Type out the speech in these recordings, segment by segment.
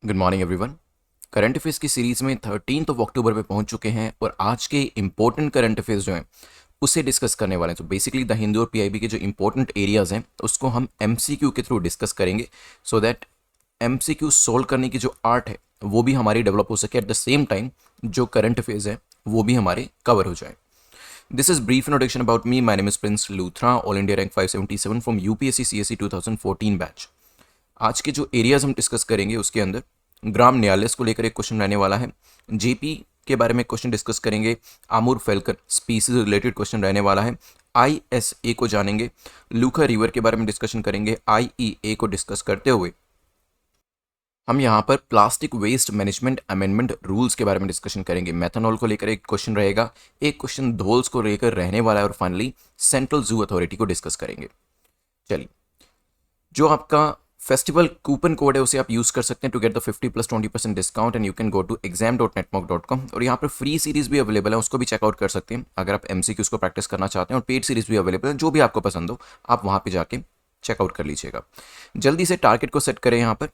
Good morning everyone. Current affairs की series में 13 अक्टूबर पे पहुंच चुके हैं और आज के इंपॉर्टेंट करंट अफेयर्स जो हैं उसे डिस्कस करने वाले हैं। तो बेसिकली द हिंदू और पीआईबी के जो इंपॉर्टेंट एरियाज हैं उसको हम एमसीक्यू के थ्रू डिस्कस करेंगे, सो दैट एमसीक्यू सोल्व करने की जो आर्ट है वो भी हमारी डेवलप हो सके, एट द सेम टाइम जो करंट अफेयर्स हैं वो भी हमारे कवर हो जाए। This is brief introduction about me. My name is Prince Luthra, all India rank 577 from UPSC CSC 2014 batch. आज के जो एरियाज हम डिस्कस करेंगे उसके अंदर ग्राम न्यायालय को लेकर एक क्वेश्चन रहने वाला है, जेपी के बारे में क्वेश्चन डिस्कस करेंगे, Amur falcon species related question रहने वाला है, आईएसए को जानेंगे, लूखा रिवर के बारे में डिस्कशन करेंगे, आईईए को डिस्कस करते हुए हम यहाँ पर plastic waste management amendment rules के बारे में डिस्कशन करेंगे। मेथनॉल को लेकर एक क्वेश्चन रहेगा, एक क्वेश्चन धोल्स को लेकर रहने वाला है और फाइनली सेंट्रल जू अथॉरिटी को डिस्कस करेंगे। चलिए, जो आपका फेस्टिवल कूपन कोड है उसे आप यूज कर सकते हैं to get the 50+20% discount and you can go to exam.netmoc.com। और यहाँ पर फ्री सीरीज भी अवेलेबल है, उसको भी चेकआउट कर सकते हैं अगर आप एमसीक्यूज को प्रैक्टिस करना चाहते हैं, और पेड सीरीज भी अवेलेबल है, जो भी आपको पसंद हो आप वहाँ पे जाके चेकआउट कर लीजिएगा। जल्दी से टारगेट को सेट करें। यहाँ पर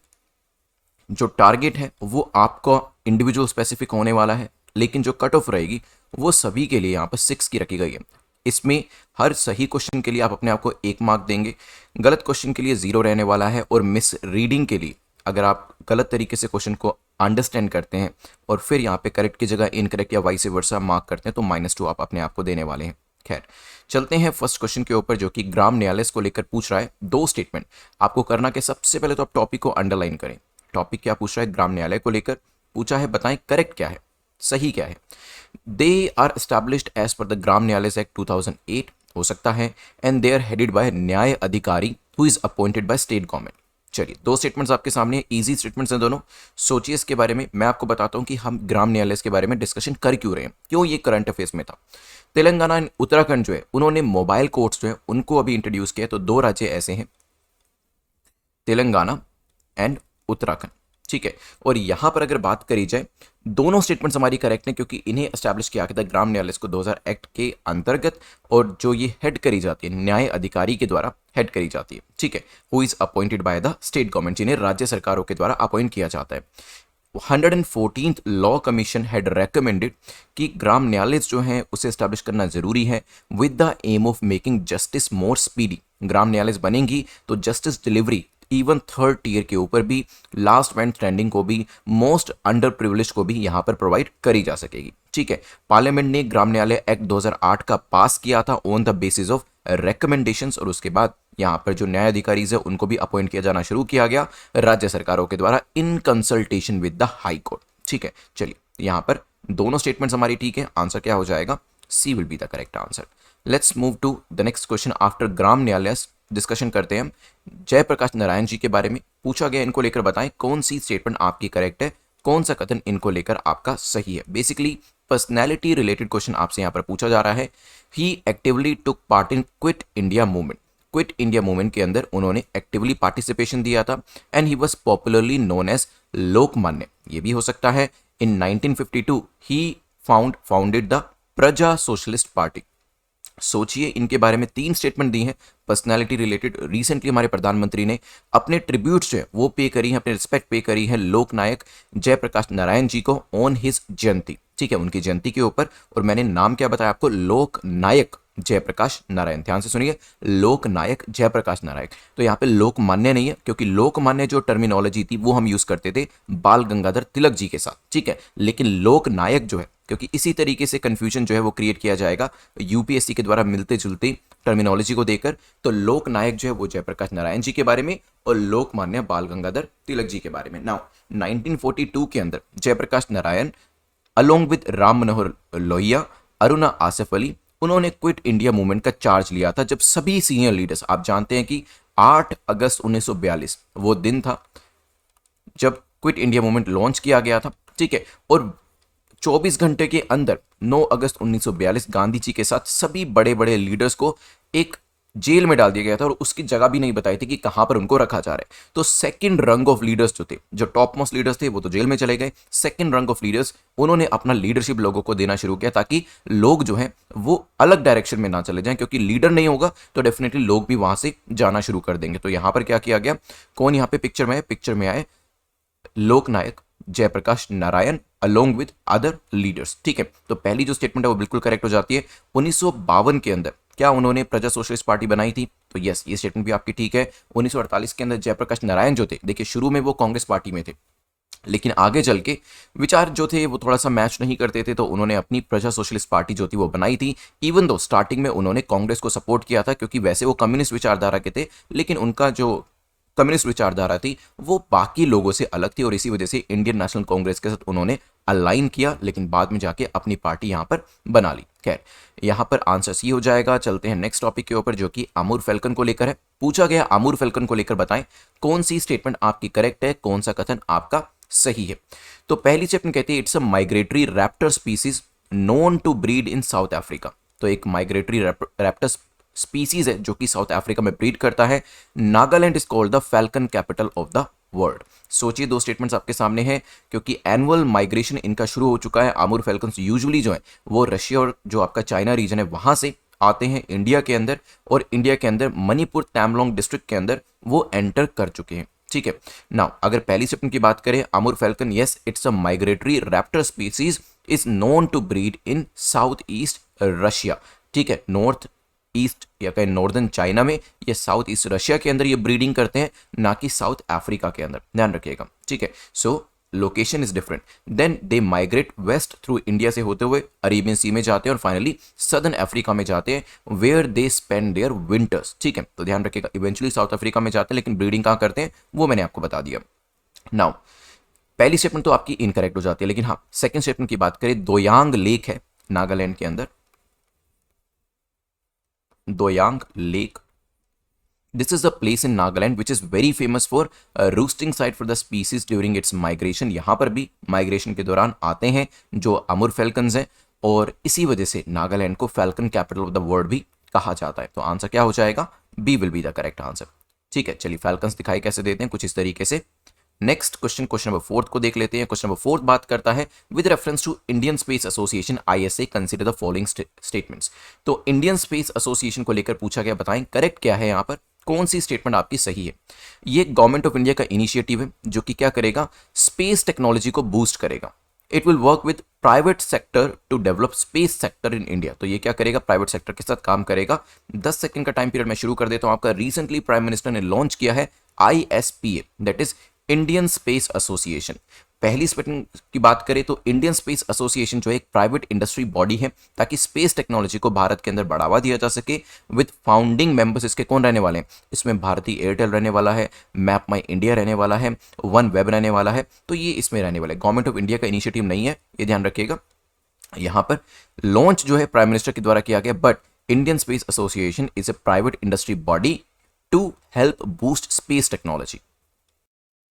जो टारगेट है वो आपका इंडिविजुअल स्पेसिफिक होने वाला है, लेकिन जो कट ऑफ रहेगी वो सभी के लिए यहाँ पर 6 की रखी गई है। इसमें हर सही क्वेश्चन के लिए आप अपने आप को 1 मार्क देंगे, गलत क्वेश्चन के लिए 0 रहने वाला है, और मिस रीडिंग के लिए अगर आप गलत तरीके से क्वेश्चन को अंडरस्टैंड करते हैं और फिर यहाँ पे करेक्ट की जगह इनकरेक्ट या वाइस वर्सा मार्क करते हैं तो -2 आप अपने आप को देने वाले हैं। खैर, चलते हैं फर्स्ट क्वेश्चन के ऊपर, जो कि ग्राम न्यायालय को लेकर पूछ रहा है। 2 स्टेटमेंट आपको करना कि सबसे पहले तो आप टॉपिक को अंडरलाइन करें। टॉपिक क्या पूछ रहा है? ग्राम न्यायालय को लेकर पूछा है, बताएं करेक्ट क्या है, सही क्या है। They are established as per the Gram Nyayalaya act 2008 हो सकता है, and they are headed by Nyaya Adhikari who is appointed by state government. चलिए, 2 स्टेटमेंट्स आपके सामने, इजी स्टेटमेंट्स हैं दोनों। सोचिए इसके बारे में। मैं आपको बताता हूं कि हम ग्राम न्यायालय के बारे में डिस्कशन कर क्यों रहे हैं, क्यों ये करंट अफेयर्स में था। तेलंगाना एंड उत्तराखंड जो है उन्होंने मोबाइल कोर्ट्स जो है उनको अभी इंट्रोड्यूस किया, तो 2 राज्य ऐसे हैं, तेलंगाना एंड उत्तराखंड। ठीक है, और यहां पर अगर बात करी जाए, दोनों स्टेटमेंट्स हमारी करेक्ट हैं क्योंकि इन्हें एस्टैब्लिश किया गया था ग्राम न्यायालय को 2000 एक्ट के अंतर्गत, और जो ये हेड करी जाती है न्याय अधिकारी के द्वारा हेड करी जाती है। ठीक है, who is appointed by the state government, जिन्हें राज्य सरकारों के द्वारा अपॉइंट किया जाता है। 114th law commission had recommended कि ग्राम न्यायालय जो है उसे एस्टैब्लिश करना जरूरी है with the aim of making justice more speedy. Gram Nyayalaya बनेंगी तो justice delivery even 3rd tier के ऊपर भी, लास्ट मैन स्टैंडिंग को भी, मोस्ट अंडर प्रिविलेज को भी यहां पर प्रोवाइड करी जा सकेगी। ठीक है, पार्लियामेंट ने ग्राम न्यायालय एक्ट 2008 का पास किया था on the basis of recommendations, और उसके बाद यहां पर जो न्यायाधिकारी है उनको भी अपॉइंट किया जाना शुरू किया गया राज्य सरकारों के द्वारा in consultation with the high court. ठीक है, चलिए यहां पर दोनों स्टेटमेंट्स हमारी ठीक है। आंसर क्या हो जाएगा? C will be the correct answer. Let's move to the next question. After Gram Nyayalaya discussion करते हैं हम जयप्रकाश नारायण जी के बारे में। पूछा गया इनको लेकर बताएं कौन सी स्टेटमेंट आपकी करेक्ट है, कौन सा कथन इनको लेकर आपका सही है। बेसिकली पर्सनैलिटी रिलेटेड क्वेश्चन आपसे यहां पर पूछा जा रहा है। He actively took part in Quit India movement. Quit India movement के अंदर उन्होंने एक्टिवली पार्टिसिपेशन दिया था, and he was popularly known as Lokmanya. ये भी हो सकता है। In 1952 he founded the Praja Socialist Party. सोचिए, इनके बारे में 3 स्टेटमेंट दी हैं पर्सनालिटी रिलेटेड। रिसेंटली हमारे प्रधानमंत्री ने अपने ट्रिब्यूट्स जो है वो पे करी है, अपने रिस्पेक्ट पे करी है लोकनायक जयप्रकाश नारायण जी को ऑन हिज जयंती। ठीक है, उनकी जयंती के ऊपर, और मैंने नाम क्या बताया आपको? लोकनायक जयप्रकाश नारायण। ध्यान से सुनिए, लोकनायक जयप्रकाश नारायण। तो यहाँ पे लोकमान्य नहीं है, क्योंकि लोकमान्य जो टर्मिनोलॉजी थी वो हम यूज करते थे बाल गंगाधर तिलक जी के साथ। ठीक है, लेकिन लोकनायक जो है, क्योंकि इसी तरीके से कंफ्यूजन जो है वो क्रिएट किया जाएगा यूपीएससी के द्वारा मिलते जुलते टर्मिनोलॉजी को देकर। तो लोकनायक जो है वो जयप्रकाश नारायण जी के बारे में, और लोकमान्य बाल गंगाधर तिलक जी के बारे में। नाउ 1942 के अंदर जयप्रकाश नारायण अलोंग विद राम मनोहर लोहिया, अरुणा आसिफ अली, उन्होंने क्विट इंडिया मूवमेंट का चार्ज लिया था, जब सभी सीनियर लीडर्स, आप जानते हैं कि 8 अगस्त 1942 वो दिन था जब क्विट इंडिया मूवमेंट लॉन्च किया गया था। ठीक है, और 24 घंटे के अंदर 9 अगस्त 1942 गांधी जी के साथ सभी बड़े बड़े लीडर्स को एक जेल में डाल दिया गया था, और उसकी जगह भी नहीं बताई थी कि कहां पर उनको रखा जा रहा है। तो सेकंड रंग ऑफ लीडर्स जो थे, जो टॉप मोस्ट लीडर्स थे, वो तो जेल में चले गए। सेकंड रंग ऑफ लीडर्स उन्होंने अपना लीडरशिप लोगों को देना शुरू किया, ताकि लोग जो हैं वो अलग डायरेक्शन में ना चले जाएं, क्योंकि लीडर नहीं होगा तो डेफिनेटली लोग भी वहां से जाना शुरू कर देंगे। तो यहां पर क्या किया गया? कौन यहां पे पिक्चर में है? पिक्चर में आए Loknayak Jayaprakash Narayan along with other leaders. ठीक है, तो पहली जो स्टेटमेंट है वो बिल्कुल करेक्ट हो जाती है। 1952 के अंदर क्या उन्होंने प्रजा सोशलिस्ट पार्टी बनाई थी? तो यस, ये स्टेटमेंट भी आपकी ठीक है। 1948 के अंदर जयप्रकाश नारायण जो थे, देखिए शुरू में वो कांग्रेस पार्टी में थे, लेकिन आगे चल के विचार जो थे वो थोड़ा सा मैच नहीं करते थे, तो उन्होंने अपनी प्रजा सोशलिस्ट पार्टी जो थी वो बनाई थी। इवन दो स्टार्टिंग में उन्होंने कांग्रेस को सपोर्ट किया था, क्योंकि वैसे वो कम्युनिस्ट विचारधारा के थे, लेकिन उनका जो कम्युनिस्ट विचारधारा थी वो बाकी लोगों से अलग थी, और इसी वजह से इंडियन नेशनल कांग्रेस के साथ उन्होंने अलाइन किया, लेकिन बाद में जाके अपनी पार्टी यहां पर बना ली। खैर, यहां पर आंसर सी हो जाएगा। चलते हैं नेक्स्ट टॉपिक के ऊपर, जो कि अमूर फैल्कन को लेकर है। पूछा गया अमूर फैल्कन को लेकर बताएं कौन सी स्टेटमेंट आपकी करेक्ट है, कौन सा कथन आपका सही है। तो पहली स्टेटमेंट कहती है it's a migratory raptor species known to breed in South Africa. तो एक माइग्रेटरी रैप्टर स्पीसीज है जो कि साउथ अफ्रीका में ब्रीड करता है। Nagaland is called the falcon capital of the world. सोचिए, दो स्टेटमेंट्स आपके सामने हैं, क्योंकि एनुअल माइग्रेशन इनका शुरू हो चुका है। अमूर फैल्कन्स यूजुअली जो है वो रशिया और जो आपका चाइना रीजन है वहां से आते हैं इंडिया के अंदर, और इंडिया के अंदर मणिपुर तमेंगलोंग डिस्ट्रिक्ट के अंदर वो एंटर कर चुके हैं। ठीक है, नाउ अगर पहली स्टेटमेंट की बात करें, Amur falcon, yes it's a migratory raptor species is known to breed in south east Russia. ठीक है, नॉर्थ ईस्ट या कहीं नॉर्दर्न चाइना में या साउथ ईस्ट रशिया के अंदर ये ब्रीडिंग करते हैं, ना कि साउथ अफ्रीका के अंदर, ध्यान रखिएगा। ठीक है, so location is different. Then they migrate west through India से होते हुए अरेबियन सी में जाते हैं, और फाइनली सदर्न अफ्रीका में जाते हैं, where they spend their winters. ठीक है, तो ध्यान रखिएगा, इवेंचुअली साउथ अफ्रीका में जाते हैं, लेकिन ब्रीडिंग कहाँ करते हैं वो मैंने आपको बता दिया। नाउ पहली स्टेटमेंट तो आपकी इनकरेक्ट हो जाती है, लेकिन हाँ, सेकंड स्टेटमेंट की बात करें, दोयांग लेक है नागालैंड के अंदर, Doyang lake, this is the place in Nagaland which is very famous for roosting site for the species during its migration। यहाँ पर भी माइग्रेशन के दौरान आते हैं जो अमूर फैल्कन्स हैं, और इसी वजह से नागालैंड को falcon capital of the world भी कहा जाता है। तो आंसर क्या हो जाएगा? B will be the correct answer. ठीक है, चलिए फैल्कन्स दिखाई कैसे देते हैं, कुछ इस तरीके से। नेक्स्ट क्वेश्चन, क्वेश्चन नंबर 4 को देख लेते हैं। क्वेश्चन नंबर 4 बात करता है with reference to Indian space association ISA consider the following statements. तो इंडियन स्पेस एसोसिएशन को लेकर पूछा गया, बताएं करेक्ट क्या है, यहां पर कौन सी स्टेटमेंट आपकी सही है। ये गवर्नमेंट ऑफ इंडिया का इनिशिएटिव है जो कि क्या करेगा, स्पेस टेक्नोलॉजी को बूस्ट करेगा। It will work with private sector to develop space sector in India. तो ये क्या करेगा, प्राइवेट सेक्टर के साथ काम करेगा। 10 सेकंड का टाइम पीरियड मैं शुरू कर देता हूं आपका। रिसेंटली प्राइम मिनिस्टर ने लॉन्च किया है ISPA, that is Indian space association. पहली स्टेटमेंट की बात करें तो इंडियन स्पेस एसोसिएशन जो एक प्राइवेट इंडस्ट्री बॉडी है, ताकि स्पेस टेक्नोलॉजी को भारत के अंदर बढ़ावा दिया जा सके। विद फाउंडिंग मेंबर्स इसके कौन रहने वाले हैं, इसमें भारतीय एयरटेल रहने वाला है, मैप माई इंडिया रहने वाला है, वन वेब रहने वाला है, तो ये इसमें रहने वाला है। गवर्नमेंट ऑफ इंडिया का इनिशिएटिव नहीं है, ये ध्यान रखिएगा। यहां पर लॉन्च जो है प्राइम मिनिस्टर के द्वारा किया गया, but Indian space association is a private industry body to help boost space technology.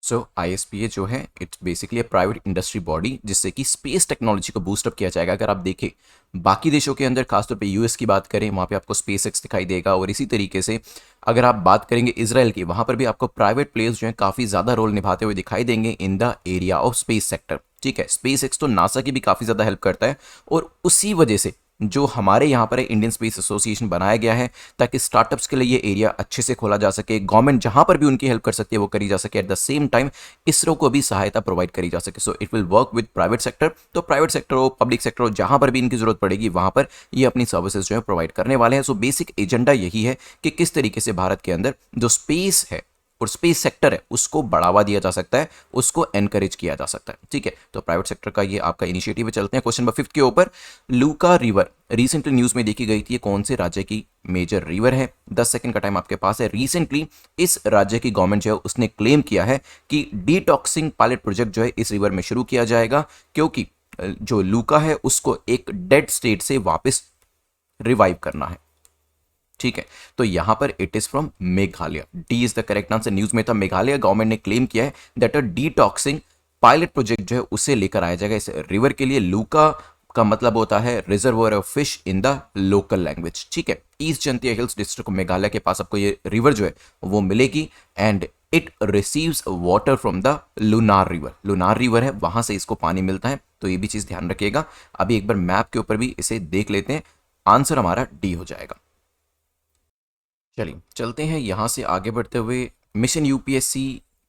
So ISPA जो है it's basically private industry body जिससे कि स्पेस टेक्नोलॉजी को बूस्टअप किया जाएगा। अगर आप देखें बाकी देशों के अंदर, खासतौर पे US की बात करें, वहाँ पे आपको SpaceX दिखाई देगा, और इसी तरीके से अगर आप बात करेंगे इसराइल की, वहाँ पर भी आपको प्राइवेट प्लेयर्स जो हैं काफ़ी ज़्यादा रोल निभाते हुए दिखाई देंगे in the area of space sector. ठीक है, SpaceX तो नासा की भी काफ़ी ज़्यादा हेल्प करता है, और उसी वजह से जो हमारे यहाँ पर इंडियन स्पेस एसोसिएशन बनाया गया है, ताकि स्टार्टअप्स के लिए ये एरिया अच्छे से खोला जा सके। गवर्नमेंट जहाँ पर भी उनकी हेल्प कर सकती है वो करी जा सके, at the same time ISRO को भी सहायता प्रोवाइड करी जा सके। So it will work with private sector. तो प्राइवेट सेक्टर हो, पब्लिक सेक्टर हो, जहाँ पर भी इनकी जरूरत पड़ेगी वहाँ पर ये अपनी सर्विसेज जो है प्रोवाइड करने वाले हैं। सो बेसिक एजेंडा यही है कि किस तरीके से भारत के अंदर जो स्पेस है और स्पेस सेक्टर है उसको बढ़ावा दिया जा सकता है, उसको एनकरेज किया जा सकता है। ठीक है, तो प्राइवेट सेक्टर का ये आपका इनिशिएटिव है। चलते हैं क्वेश्चन नंबर 5 के ऊपर। लूका रिवर रिसेंटली न्यूज में देखी गई थी, कौन से राज्य की मेजर रिवर है? 10 सेकंड का टाइम आपके पास है। रिसेंटली इस राज्य की गवर्नमेंट जो है उसने क्लेम किया है कि डिटॉक्सिंग पायलट प्रोजेक्ट जो है इस रिवर में शुरू किया जाएगा, क्योंकि जो लूका है उसको एक डेड स्टेट से वापस रिवाइव करना है। ठीक है, तो यहां पर it is from Meghalaya. D is the correct answer. News में था मेघालय गवर्नमेंट ने क्लेम किया है that a detoxing pilot project जो है उसे लेकर आया जाएगा इस रिवर के लिए। लूका का मतलब होता है reservoir of fish in the local language. ठीक है, east Jaintia hills district Meghalaya के पास आपको ये रिवर जो है वो मिलेगी, and it receives water from the lunar river. Lunar river है, वहां से इसको पानी मिलता है, तो ये भी चीज ध्यान रखिएगा। अभी एक बार मैप के ऊपर भी इसे देख लेते हैं, आंसर हमारा डी हो जाएगा। चलिए चलते हैं यहां से आगे बढ़ते हुए। मिशन UPSC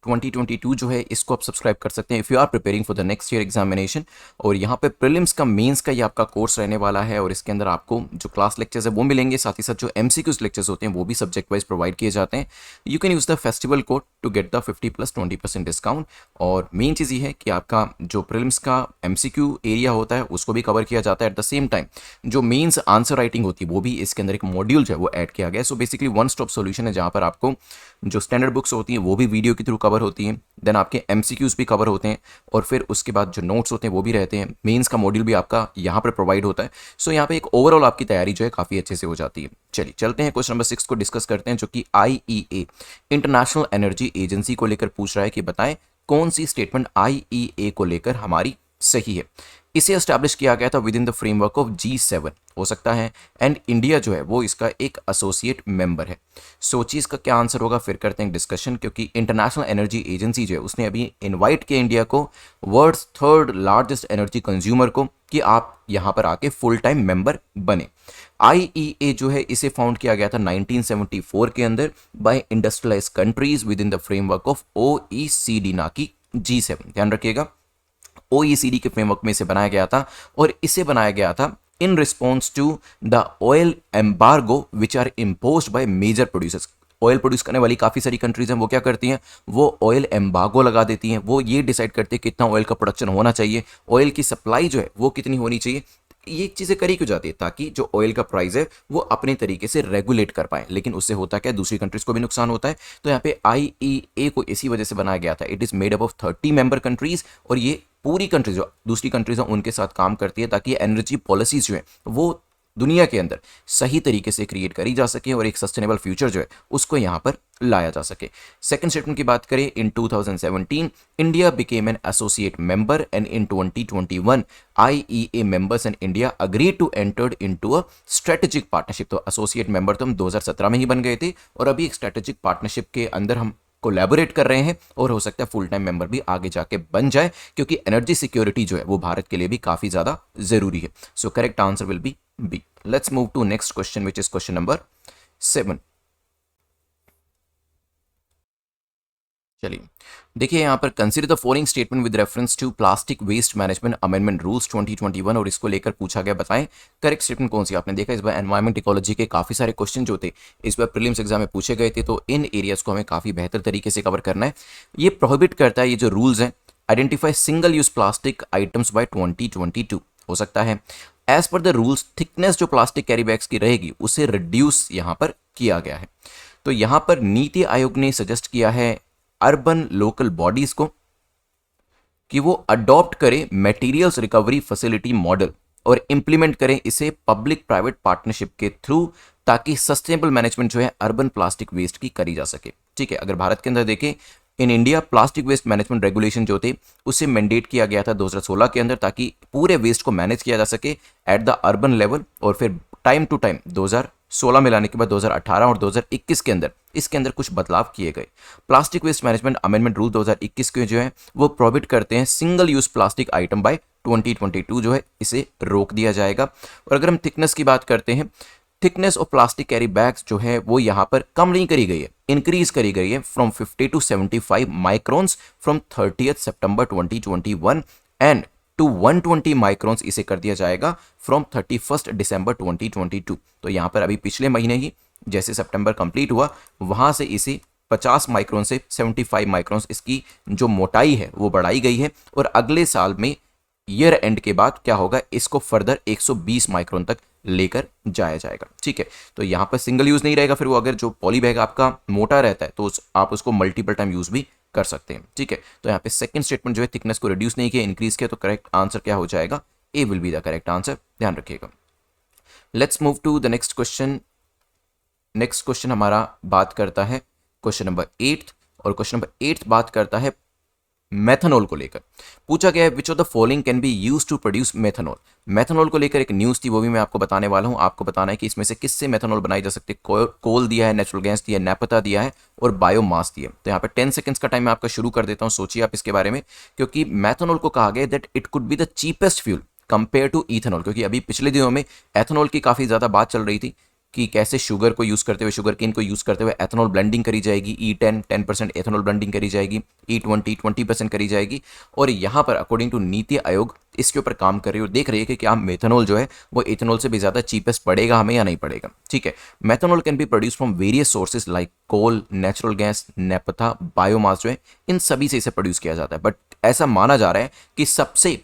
2022 जो है इसको आप सब्सक्राइब कर सकते हैं if you are preparing for the next year examination. और यहाँ पे प्रीलिम्स का मेंस का ये आपका कोर्स रहने वाला है और इसके अंदर आपको जो क्लास लेक्चर्स है वो मिलेंगे, साथ ही साथ जो एमसीक्यूज लेक्चर्स होते हैं वो भी सब्जेक्ट वाइज प्रोवाइड किए जाते हैं। You can use the festival code to get the 50+20% discount. और मेन चीज़ ये है कि आपका जो प्रीलिम्स का एमसीक्यू एरिया होता है उसको भी कवर किया जाता है, एट द सेम टाइम जो मेंस आंसर राइटिंग होती है वो भी इसके अंदर एक मॉड्यूल जो है वो ऐड किया गया है। So basically one stop solution है जहाँ पर आपको जो स्टैंडर्ड बुक्स होती हैं वो भी वीडियो के थ्रू कवर होती हैं, देन आपके एमसीक्यूज भी कवर होते हैं और फिर उसके बाद जो नोट्स होते हैं वो भी रहते हैं। मेंस का मॉड्यूल भी आपका यहाँ पर प्रोवाइड होता है। सो यहाँ पे एक ओवरऑल आपकी तैयारी जो है काफ़ी अच्छे से हो जाती है। चलिए चलते हैं क्वेश्चन नंबर 6 को डिस्कस करते हैं, जो कि IEA इंटरनेशनल एनर्जी एजेंसी को लेकर पूछ रहा है कि बताएं कौन सी स्टेटमेंट IEA को लेकर हमारी सही है। इसे एस्टैब्लिश किया गया था with in the framework of G7 हो सकता है, एंड इंडिया जो है वो इसका एक एसोसिएट मेंबर है। सोचिए इसका क्या आंसर होगा, फिर करते हैं डिस्कशन। क्योंकि इंटरनेशनल एनर्जी एजेंसी जो है उसने अभी इनवाइट किया इंडिया को, world's third largest energy consumer को, कि आप यहाँ पर आके फुल टाइम मेंबर बने। IEA जो है इसे फाउंड किया गया था 1974 के अंदर by industrialise countries within the framework of OECD, ना कि G7। ध्यान रखिएगा, OECD के फ्रेमवर्क में इसे बनाया गया था और इसे बनाया गया था in response to the oil embargo which are imposed by major producers. Oil produce करने वाली काफ़ी सारी कंट्रीज हैं, वो क्या करती हैं, वो ऑयल एम्बार्गो लगा देती हैं। वो ये डिसाइड करती है कितना ऑयल का प्रोडक्शन होना चाहिए, ऑयल की सप्लाई जो है वो कितनी होनी चाहिए। ये चीज़ें करी क्यों जाती है, ताकि जो ऑयल का प्राइस है वो अपने तरीके से रेगुलेट कर पाए। लेकिन उससे होता क्या है, दूसरी कंट्रीज को भी नुकसान होता है। तो यहाँ पे IEA को इसी वजह से बनाया गया था। It is made up of 30 member countries और ये पूरी कंट्रीज जो दूसरी कंट्रीज हैं उनके साथ काम करती है, ताकि एनर्जी पॉलिसीज जो है वो दुनिया के अंदर सही तरीके से क्रिएट करी जा सके और एक सस्टेनेबल फ्यूचर जो है उसको यहाँ पर लाया जा सके। सेकंड स्टेटमेंट की बात करें, in 2017 India became an associate member and in 2021 IEA members and India agree to entered into a strategic partnership. तो एसोसिएट मेंबर तो हम 2017 में ही बन गए थे और अभी एक स्ट्रेटेजिक पार्टनरशिप के अंदर हम कोलैबोरेट कर रहे हैं और हो सकता है फुल टाइम मेंबर भी आगे जाके बन जाए, क्योंकि एनर्जी सिक्योरिटी जो है वो भारत के लिए भी काफी ज्यादा जरूरी है। So correct answer will be B. Let's move to next question which is question number 7। चलिए देखिए यहाँ पर consider the following statement with reference to plastic waste management amendment rules 2021 और इसको लेकर पूछा गया, बताएं करेक्ट स्टेटमेंट कौन सी। आपने देखा इस बार एनवायरमेंट इकोलॉजी के काफी सारे क्वेश्चन जो थे इस बार प्रीलिम्स एग्जाम में पूछे गए थे, तो इन एरियाज को हमें काफी बेहतर तरीके से कवर करना है। ये प्रोहिबिट करता है, ये जो रूल्स हैं, identify single use plastic items by 2022 हो सकता है। As per the rules thickness जो प्लास्टिक कैरी बैग्स की रहेगी उसे रिड्यूस यहाँ पर किया गया है। तो यहाँ पर नीति आयोग ने सजेस्ट किया है अर्बन लोकल बॉडीज को कि वो अडॉप्ट करें मटेरियल्स रिकवरी फैसिलिटी मॉडल और इंप्लीमेंट करें इसे पब्लिक प्राइवेट पार्टनरशिप के थ्रू, ताकि सस्टेनेबल मैनेजमेंट जो है अर्बन प्लास्टिक वेस्ट की करी जा सके। ठीक है, अगर भारत के अंदर देखें, in India plastic waste management regulation जो थे उसे मैंडेट किया गया था 2016 के अंदर, ताकि पूरे वेस्ट को मैनेज किया जा सके एट द अर्बन लेवल। और फिर टाइम टू टाइम 2016 में लाने के बाद 2018 और 2021 के अंदर इसके अंदर कुछ बदलाव किए गए। Plastic waste management amendment rule 2021 के जो है वो प्रोहिबिट करते हैं single use plastic item by 2022 जो है इसे रोक दिया जाएगा। और अगर हम थिकनेस की बात करते हैं, thickness of plastic carry bags जो है वो यहाँ पर कम नहीं करी गई है, इंक्रीज करी गई है फ्रॉम 50 टू 75 माइक्रोन्स फ्रॉम 30 सितंबर 2021 एंड टू 120 माइक्रोन्स इसे कर दिया जाएगा फ्रॉम 31 दिसंबर 2022। तो यहाँ पर अभी पिछले महीने ही जैसे सितंबर कंप्लीट हुआ वहां से इसे 50 माइक्रोन से 75 माइक्रोन्स इसकी जो मोटाई है वो बढ़ाई गई है। और अगले साल में ईयर एंड के बाद क्या होगा, इसको फर्दर 120 माइक्रोन तक लेकर जाया जाएगा। ठीक है, तो यहाँ पर सिंगल यूज नहीं रहेगा, फिर वो अगर जो पॉली बैग आपका मोटा रहता है तो आप उसको मल्टीपल टाइम यूज भी कर सकते हैं। ठीक है, तो यहाँ पे सेकंड स्टेटमेंट जो है थिकनेस को रिड्यूस नहीं किया, इंक्रीज किया, तो करेक्ट आंसर क्या हो जाएगा, A will be the correct answer, ध्यान रखिएगा। Let's move to the next question. Next question हमारा बात करता है क्वेश्चन नंबर 8 और क्वेश्चन नंबर 8 बात करता है मेथनॉल को लेकर। पूछा गया है which of the following can be use to produce methanol. Methanol को लेकर एक न्यूज़ थी, वो भी मैं आपको बताने वाला हूं। आपको बताना है कि इसमें से किससे मेथनॉल बनाई जा सकती है। कोल दिया है, नेचुरल गैस दिया है, नैपथा दिया है और बायोमास दिया है। तो यहाँ पे 10 सेकंड्स का टाइम मैं आपका शुरू कर देता हूँ, सोचिए आप इसके बारे में। क्योंकि मेथनॉल को कहा गया that it could be the cheapest fuel compare to ethanol, क्योंकि अभी पिछले दिनों में एथेनॉल की काफ़ी ज़्यादा बात चल रही थी। कि कैसे शुगर को यूज़ करते हुए, शुगर केन को यूज़ करते हुए एथेनॉल ब्लेंडिंग करी जाएगी, E10 10% एथेनॉल ब्लेंडिंग करी जाएगी, E20 20% करी जाएगी। और यहाँ पर अकॉर्डिंग टू नीति आयोग इसके ऊपर काम कर रही है और देख रही है कि क्या मेथनॉल जो है वो इथेनॉल से भी ज़्यादा चीपेस्ट पड़ेगा हमें या नहीं पड़ेगा। ठीक है, methanol can be produce from various sources like coal, natural gas, naphtha, biomass जो है इन सभी से इसे प्रोड्यूस किया जाता है। बट ऐसा माना जा रहा है कि सबसे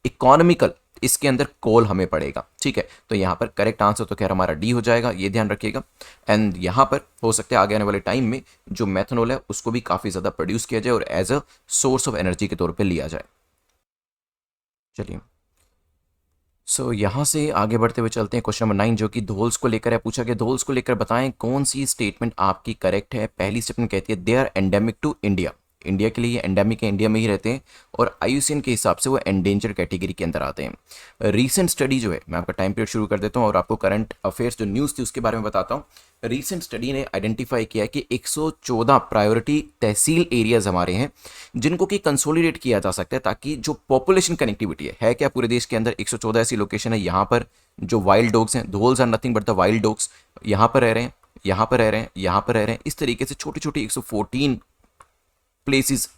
इकोनॉमिकल इसके अंदर कोल हमें पड़ेगा। ठीक है, तो यहाँ पर करेक्ट आंसर तो खैर हमारा डी हो जाएगा, ये ध्यान रखिएगा। एंड यहाँ पर हो सकता है आगे आने वाले टाइम में जो मेथनॉल है उसको भी काफ़ी ज़्यादा प्रोड्यूस किया जाए और as a source of energy के तौर पर लिया जाए। चलिए, यहाँ से आगे बढ़ते हुए चलते हैं क्वेश्चन नंबर 9 जो कि धोल्स को लेकर है। पूछा गया धोल्स को लेकर बताएं कौन सी स्टेटमेंट आपकी करेक्ट है। पहली स्टेटमेंट कहती है they are endemic to India, India के लिए ये एंडेमिक है, इंडिया में ही रहते हैं और IUCN के हिसाब से वो एंडेंजर कैटेगरी के अंदर आते हैं। रीसेंट स्टडी जो है, मैं आपका टाइम पीरियड शुरू कर देता हूँ और आपको करंट अफेयर्स जो न्यूज़ थी उसके बारे में बताता हूँ। रीसेंट स्टडी ने आइडेंटिफाई किया कि 114 प्रायोरिटी तहसील एरियाज हमारे हैं जिनको कि कंसोलिडेट किया जा सकता है ताकि जो पॉपुलेशन कनेक्टिविटी है क्या पूरे देश के अंदर 114 ऐसी लोकेशन है यहाँ पर जो वाइल्ड डॉग्स हैं, dholes are nothing but the wild dogs, यहाँ पर रह रहे हैं, यहाँ पर रह रहे हैं, यहाँ पर रह रहे हैं। इस तरीके से छोटी छोटी 114 प्लेसेस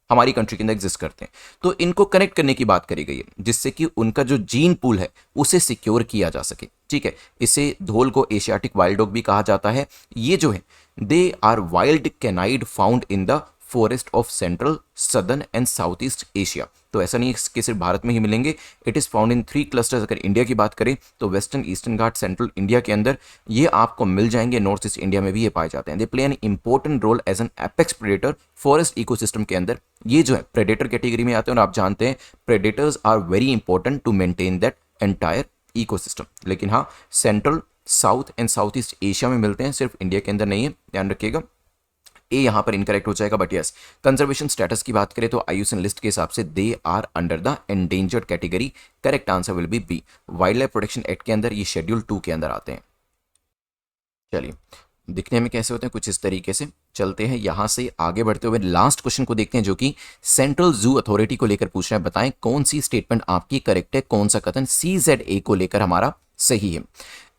हमारी कंट्री के अंदर एग्जिस्ट करते हैं। तो इनको कनेक्ट करने की बात करी गई है जिससे कि उनका जो जीन पूल है उसे सिक्योर किया जा सके। ठीक है, इसे धोल को एशियाटिक वाइल्ड डॉग भी कहा जाता है। ये जो है they are wild canid found in the forest of central, southern and south east Asia. तो ऐसा नहीं है कि सिर्फ भारत में ही मिलेंगे, it is found in 3 clusters. अगर इंडिया की बात करें तो वेस्टर्न ईस्टर्न घाट, सेंट्रल इंडिया के अंदर ये आपको मिल जाएंगे, नॉर्थ ईस्ट इंडिया में भी ये पाए जाते हैं। They play an important role as an apex predator forest ecosystem के अंदर। ये जो है प्रेडेटर कैटेगरी में आते हैं और आप जानते हैं predators are very important to maintain that entire ecosystem. लेकिन हाँ, central, south and south east Asia में मिलते हैं, सिर्फ इंडिया के अंदर नहीं है, ध्यान रखिएगा। ए यहाँ पर इनकरेक्ट हो जाएगा। बट यस, कंजर्वेशन स्टेटस की बात करें तो IUCN लिस्ट के हिसाब से they are under the endangered category. Correct answer will be B. Wildlife protection act के अंदर ये शेड्यूल 2 के अंदर आते हैं। चलिए, दिखने में कैसे होते हैं कुछ इस तरीके से। चलते हैं यहाँ से आगे बढ़ते हुए लास्ट क्वेश्चन को देखते हैं जो कि सेंट्रल जू अथॉरिटी को लेकर पूछ रहा है। बताएं कौन सी स्टेटमेंट आपकी करेक्ट है, कौन सा कथन CZA को लेकर हमारा सही है।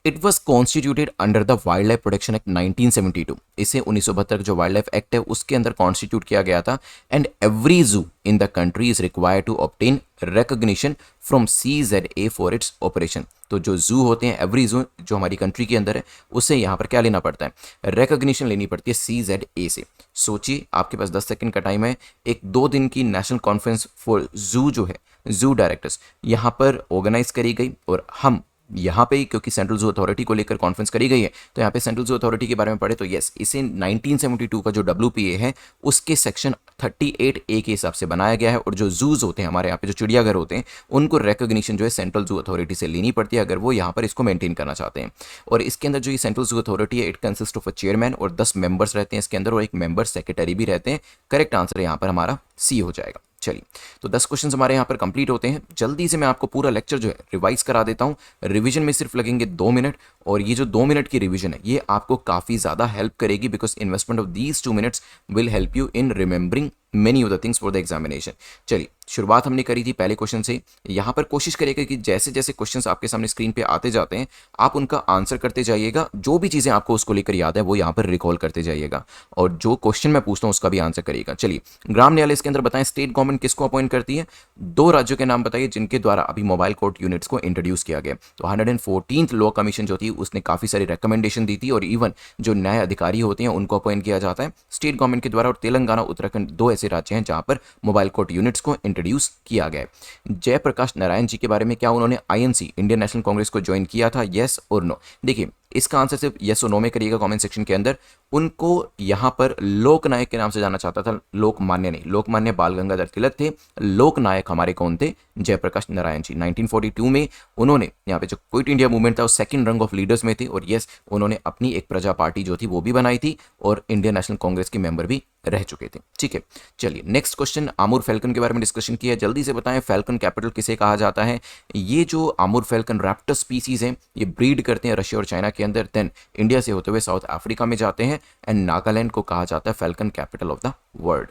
It was constituted under the wild life protection act 1972। इसे 1972 जो वाइल्ड लाइफ एक्ट है उसके अंदर कॉन्स्टिट्यूट किया गया था। And every zoo in the country is required to obtain recognition from CZA for its operation. तो जो जू होते हैं, एवरी जू जो हमारी कंट्री के अंदर है, उसे यहाँ पर क्या लेना पड़ता है, रिकॉग्निशन लेनी पड़ती है CZA से। सोचिए, आपके पास 10 सेकंड का टाइम है। एक 2 दिन की नेशनल कॉन्फ्रेंस फॉर जू जो है, जू डायरेक्टर्स, यहाँ पर ऑर्गेनाइज करी गई और हम यहाँ पे क्योंकि सेंट्रल जू अथॉरिटी को लेकर कॉन्फ्रेंस करी गई है तो यहाँ पे सेंट्रल जू अथॉरिटी के बारे में पढ़े तो यस, इसे 1972 का जो WPA है उसके सेक्शन 38A के हिसाब से बनाया गया है। और जो जूज होते हैं हमारे यहाँ पे, जो चिड़ियाघर होते हैं, उनको रिकॉग्निशन जो है सेंट्रल जू अथॉरिटी से लेनी पड़ती है अगर वो यहाँ पर इसको मेंटेन करना चाहते हैं। और इसके अंदर जो ये सेंट्रल जू अथॉरिटी है, it consist of a chairman और 10 मेंबर्स रहते हैं इसके अंदर और एक मेंबर सेक्रेटरी भी रहते हैं। करेक्ट आंसर यहाँ पर हमारा C हो जाएगा। चलिए, तो 10 क्वेश्चन हमारे यहाँ पर कंप्लीट होते हैं। जल्दी से मैं आपको पूरा लेक्चर जो है रिवाइज करा देता हूँ। रिवीजन में सिर्फ लगेंगे 2 मिनट और ये जो 2 मिनट की रिवीजन है ये आपको काफ़ी ज़्यादा हेल्प करेगी because investment of these 2 minutes will help you in remembering many of the things for the examination. चलिए, शुरुआत हमने करी थी पहले क्वेश्चन से। यहाँ पर कोशिश करिएगा कि जैसे जैसे क्वेश्चंस आपके सामने स्क्रीन पे आते जाते हैं आप उनका आंसर करते जाइएगा। जो भी चीज़ें आपको उसको लेकर याद है वो यहाँ पर रिकॉल करते जाइएगा और जो क्वेश्चन मैं पूछता हूँ उसका भी आंसर करिएगा। चलिए, ग्राम न्यायालय इसके अंदर बताएं स्टेट गवर्नमेंट किसको अपॉइंट करती है। 2 राज्यों के नाम बताइए जिनके द्वारा अभी मोबाइल कोर्ट यूनिट्स को इंट्रोड्यूस किया गया। तो 114th लॉ कमीशन जो थी उसने काफ़ी सारी रिकमेंडेशन दी थी और इवन जो न्याय अधिकारी होते हैं उनको अपॉइंट किया जाता है स्टेट गवर्नमेंट के द्वारा। और तेलंगाना, उत्तराखंड 2 ऐसे राज्य हैं जहाँ पर मोबाइल कोर्ट यूनिट्स को इंट्रोड्यूस किया गया। जयप्रकाश नारायण जी के बारे में, क्या उन्होंने INC इंडियन नेशनल कांग्रेस को ज्वाइन किया था, यस और नो। देखिए, इसका आंसर सिर्फ यस और नो में करिएगा कमेंट सेक्शन के अंदर। उनको यहाँ पर लोकनायक के नाम से जाना चाहता था, लोकमान्य नहीं। लोकमान्य बाल गंगाधर तिलक थे, लोकनायक हमारे कौन थे, जयप्रकाश नारायण जी। 1942 में उन्होंने यहाँ पे जो क्विट इंडिया मूवमेंट था वो सेकंड रंग ऑफ लीडर्स में थे और यस, उन्होंने अपनी एक प्रजा पार्टी जो थी वो भी बनाई थी और इंडियन नेशनल कांग्रेस के मेंबर भी रह चुके थे। ठीक है, चलिए नेक्स्ट क्वेश्चन, आमूर फैल्कन के बारे में डिस्कशन किया। जल्दी से बताएं फैल्कन कैपिटल किसे कहा जाता है। ये जो आमूर फैल्कन रैप्टर स्पीसीज हैं ये ब्रीड करते हैं रशिया और चाइना के अंदर, देन इंडिया से होते हुए साउथ अफ्रीका में जाते हैं एंड नागालैंड को कहा जाता है falcon capital of the world.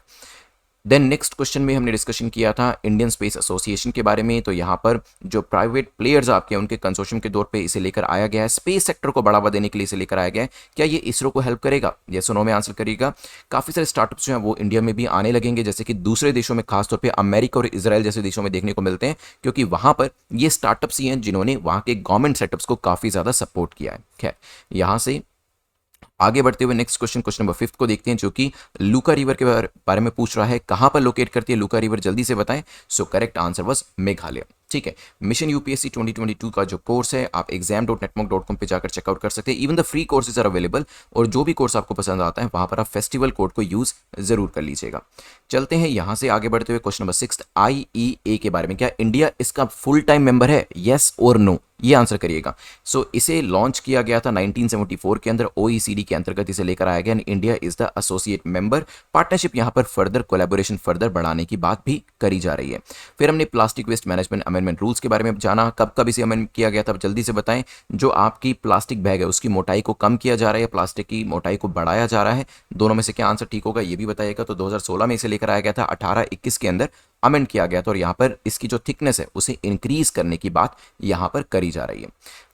Then next question में हमने डिस्कशन किया था इंडियन स्पेस एसोसिएशन के बारे में। तो यहाँ पर जो प्राइवेट प्लेयर्स आपके उनके कंसोर्शियम के तौर पे इसे लेकर आया गया है, स्पेस सेक्टर को बढ़ावा देने के लिए इसे लेकर आया गया है। क्या ये इसरो को हेल्प करेगा? यस और नो में आंसर करिएगा। काफ़ी सारे स्टार्टअप्स जो हैं वो इंडिया में भी आने लगेंगे, जैसे कि दूसरे देशों में, खासतौर पर अमेरिका और इसराइल जैसे देशों में देखने को मिलते हैं, क्योंकि वहाँ पर ये स्टार्टअप्स ही हैं जिन्होंने वहाँ के गवर्नमेंट सेटअप्स को काफ़ी ज़्यादा सपोर्ट किया है। खैर, यहाँ से आगे बढ़ते हुए नेक्स्ट क्वेश्चन नंबर 5 को देखते हैं, जो कि लूका रिवर के बारे में पूछ रहा है। कहां पर लोकेट करती है लूका रिवर, जल्दी से बताएं। सो करेक्ट आंसर वाज मेघालय। ठीक है, मिशन यूपीएससी 2022 का जो कोर्स है आप exam.netmonk.com पे जाकर चेकआउट कर सकते हैं। Even the free courses are available, और जो भी कोर्स आपको पसंद आता है वहां पर आप फेस्टिवल कोड को यूज जरूर कर लीजिएगा। चलते हैं यहां से आगे बढ़ते हुए क्वेश्चन नंबर 6 IEA के बारे में। क्या इंडिया इसका फुल टाइम मेंबर है? यस और नो, ये आंसर करिएगा। सो इसे लॉन्च किया गया था 1974 के अंदर, OECD के अंतर्गत इसे लेकर आया गया, and India is the associate member. Partnership यहाँ पर फर्दर कोलैबोरेशन फर्दर बढ़ाने की बात भी करी जा रही है। फिर हमने plastic waste management amendment rules के बारे में जाना। कब कब इसे अमेंड किया गया था, जल्दी से बताएं। जो आपकी प्लास्टिक बैग है उसकी मोटाई को कम किया जा रहा है, प्लास्टिक की मोटाई को बढ़ाया जा रहा है, दोनों में से क्या आंसर ठीक होगा ये भी बताइएगा। तो 2016 में इसे लेकर आया गया था, 18-21 के अंदर अमेंड किया गया था, और यहाँ पर इसकी जो थिकनेस है उसे इंक्रीज करने की बात यहाँ पर करी जा रही है।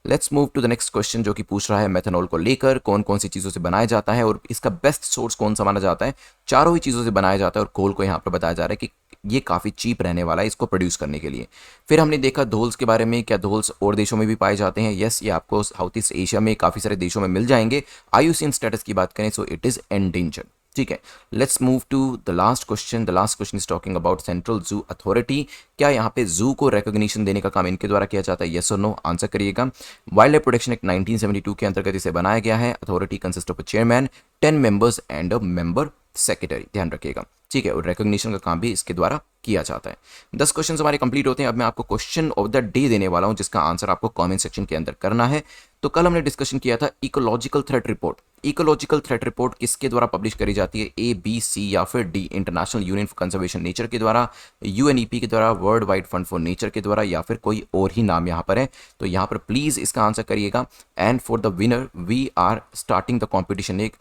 Let's move to the next question, जो कि पूछ रहा है मेथनॉल को लेकर कौन कौन सी चीज़ों से बनाया जाता है और इसका बेस्ट सोर्स कौन सा माना जाता है। चारों ही चीज़ों से बनाया जाता है, और कोल को यहाँ पर बताया जा रहा है कि ये काफ़ी चीप रहने वाला है इसको प्रोड्यूस करने के लिए। फिर हमने देखा धोल्स के बारे में। क्या धोल्स और देशों में भी पाए जाते हैं? यस, ये आपको साउथ ईस्ट एशिया में काफ़ी सारे देशों में मिल जाएंगे। IUCN स्टेटस की बात करें सो इट इज़ एंडेंजर्ड। ठीक है, let's move to the last question. The last question is talking about central zoo authority. क्या यहाँ पे जू को रिकॉग्निशन देने का काम इनके द्वारा किया जाता है? यस और नो, आंसर करिएगा। वाइल्ड लाइफ प्रोटेक्शन एक्ट 1972 के अंतर्गत इसे बनाया गया है। Authority consist of a chairman, 10 members and a member secretary, ध्यान रखिएगा। ठीक है, और रिकॉग्निशन का काम भी इसके द्वारा किया जाता है। 10 क्वेश्चन हमारे कंप्लीट होते हैं। अब मैं आपको क्वेश्चन ऑफ द डे देने वाला हूं, जिसका आंसर आपको कमेंट सेक्शन के अंदर करना है। तो कल हमने डिस्कशन किया था ecological threat report. Ecological threat report किसके द्वारा पब्लिश करी जाती है? A, B, C या फिर D? International union for conservation nature के द्वारा, UNEP के द्वारा, world wide fund for nature के द्वारा, या फिर कोई और ही नाम यहाँ पर है? तो यहाँ पर प्लीज इसका आंसर करिएगा। And for the winner we are starting the competition. एक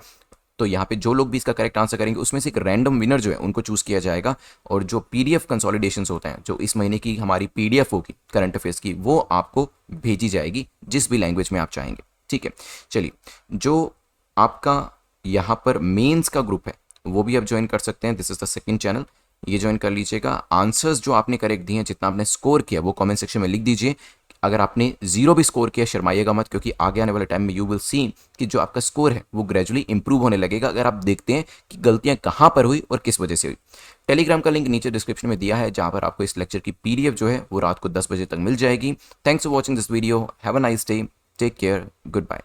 तो यहाँ पे जो लोग भी इसका करेक्ट आंसर करेंगे उसमें से एक रैंडम विनर जो है उनको चूज किया जाएगा, और जो PDF कंसोलिडेशंस होते हैं, जो इस महीने की हमारी PDF होगी करंट अफेयर्स की, वो आपको भेजी जाएगी जिस भी लैंग्वेज में आप चाहेंगे। ठीक है, चलिए, जो आपका यहाँ पर मेंस का ग्रुप है वो भी आप ज्वाइन कर सकते हैं। This is the second channel, ये ज्वाइन कर लीजिएगा। आंसर्स जो आपने करेक्ट दिए हैं, जितना आपने स्कोर किया वो कमेंट सेक्शन में लिख दीजिए। अगर आपने 0 भी स्कोर किया शर्माइएगा मत, क्योंकि आगे आने वाले टाइम में यू विल सी कि जो आपका स्कोर है वो ग्रेजुअली इंप्रूव होने लगेगा, अगर आप देखते हैं कि गलतियां कहां पर हुई और किस वजह से हुई। टेलीग्राम का लिंक नीचे डिस्क्रिप्शन में दिया है, जहां पर आपको इस लेक्चर की PDF जो है वो रात को 10 बजे तक मिल जाएगी। Thanks for watching this video, have a nice day, take care, good bye.